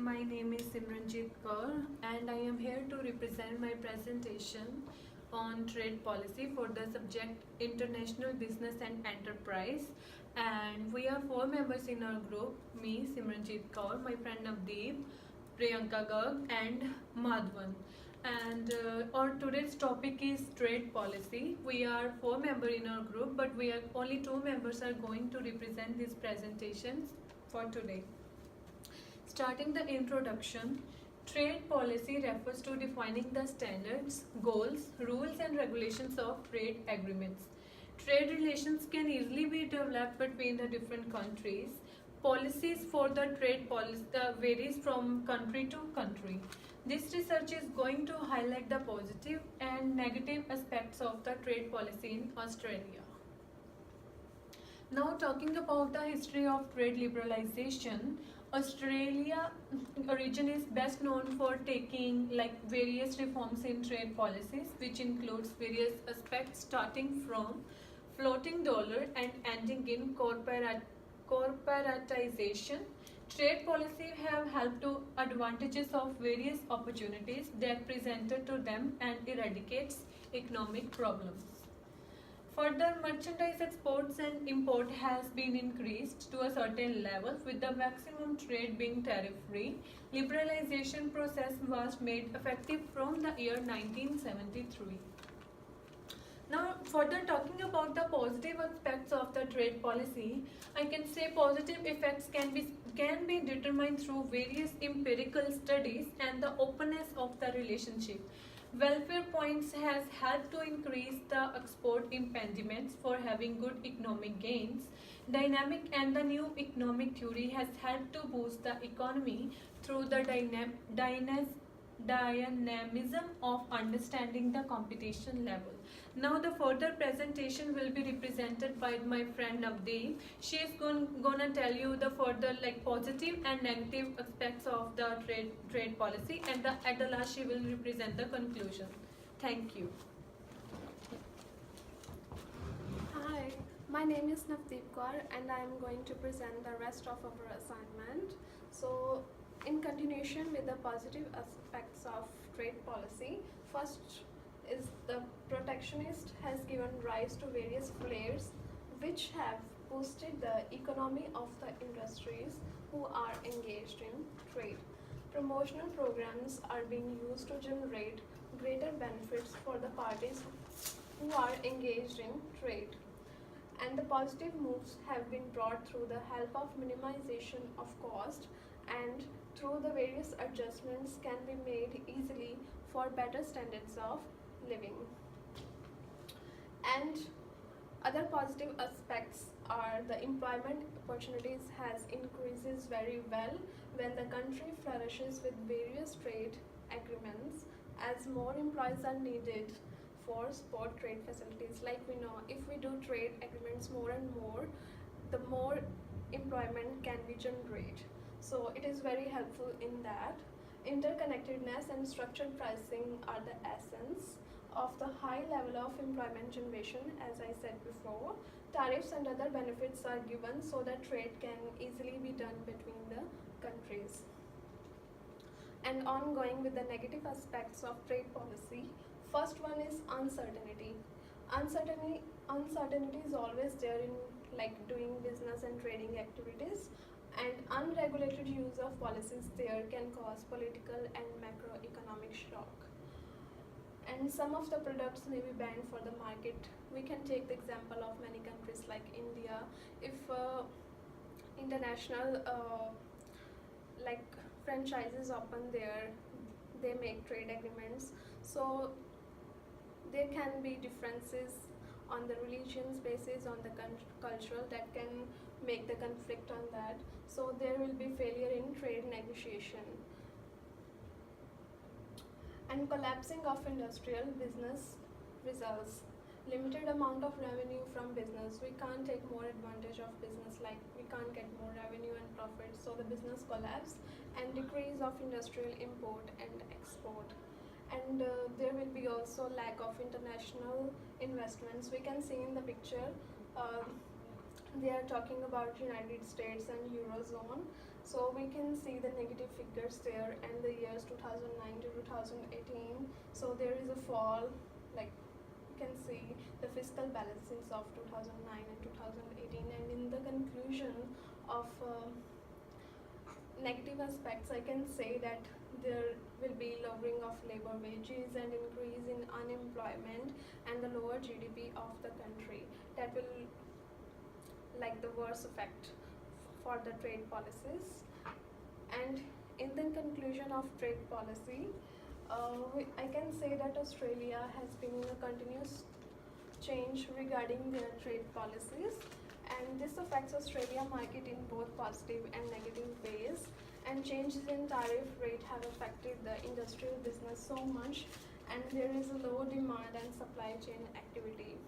my name is Simranjeet Kaur and I am here to represent my presentation on trade policy for the subject International Business and Enterprise. And we are 4 members in our group, me, Simranjeet Kaur, my friend Navdeep, Priyanka Garg and Madhwan. And our today's topic is trade policy. We are 4 members in our group, but we are only 2 members are going to represent these presentations for today. Starting the introduction, trade policy refers to defining the standards, goals, rules and regulations of trade agreements. Trade relations can easily be developed between the different countries. Policies for the trade policy varies from country to country. This research is going to highlight the positive and negative aspects of the trade policy in Australia. Now talking about the history of trade liberalization, Australia region is best known for taking various reforms in trade policies, which includes various aspects starting from floating dollar and ending in corporatization. Trade policy have helped to advantages of various opportunities that presented to them and eradicates economic problems. Further, merchandise exports and import has been increased to a certain level, with the maximum trade being tariff-free. Liberalization process was made effective from the year 1973. Now, further talking about the positive aspects of the trade policy, I can say positive effects can be determined through various empirical studies and the openness of the relationship. Welfare points has helped to increase the export impediments for having good economic gains. Dynamic and the new economic theory has helped to boost the economy through the dynamism of understanding the competition level. Now the further presentation will be represented by my friend Navdeep. She is gonna tell you the further positive and negative aspects of the trade policy, and at the last she will represent the conclusion. Thank you. Hi, my name is Navdeep Kaur and I am going to present the rest of our assignment. So, in continuation with the positive aspects of trade policy, first is the protectionist has given rise to various flares which have boosted the economy of the industries who are engaged in trade. Promotional programs are being used to generate greater benefits for the parties who are engaged in trade. And the positive moves have been brought through the help of minimization of cost, and through the various adjustments can be made easily for better standards of living. And other positive aspects are the employment opportunities has increases very well when the country flourishes with various trade agreements, as more employees are needed for support trade facilities. Like we know, if we do trade agreements more and more, the more employment can be generated. So it is very helpful in that. Interconnectedness and structured pricing are the essence of the high level of employment generation. As I said before, tariffs and other benefits are given so that trade can easily be done between the countries. And ongoing with the negative aspects of trade policy, first one is uncertainty. Uncertainty is always there in doing business and trading activities, and unregulated use of policies there can cause political and macroeconomic shock. And some of the products may be banned for the market. We can take the example of many countries like India. If international franchises open there, they make trade agreements. So there can be differences on the religions basis, on the cultural, that can make the conflict on that. So there will be failure in trade negotiation. And collapsing of industrial business results. Limited amount of revenue from business. We can't take more advantage of business, we can't get more revenue and profit. So the business collapse, and decrease of industrial import and export. And there will be also lack of international investments. We can see in the picture they are talking about United States and Eurozone. So we can see the negative figures there and the years 2009 to 2018. So there is a fall, like you can see the fiscal balances of 2009 and 2018. And in the conclusion of negative aspects, I can say that there will be lowering of labor wages and increase in unemployment and the lower GDP of the country. That will like the worst effect for the trade policies. And in the conclusion of trade policy, I can say that Australia has been in a continuous change regarding their trade policies, and this affects Australia market in both positive and negative ways. And changes in tariff rate have affected the industrial business so much, and there is a low demand and supply chain activity.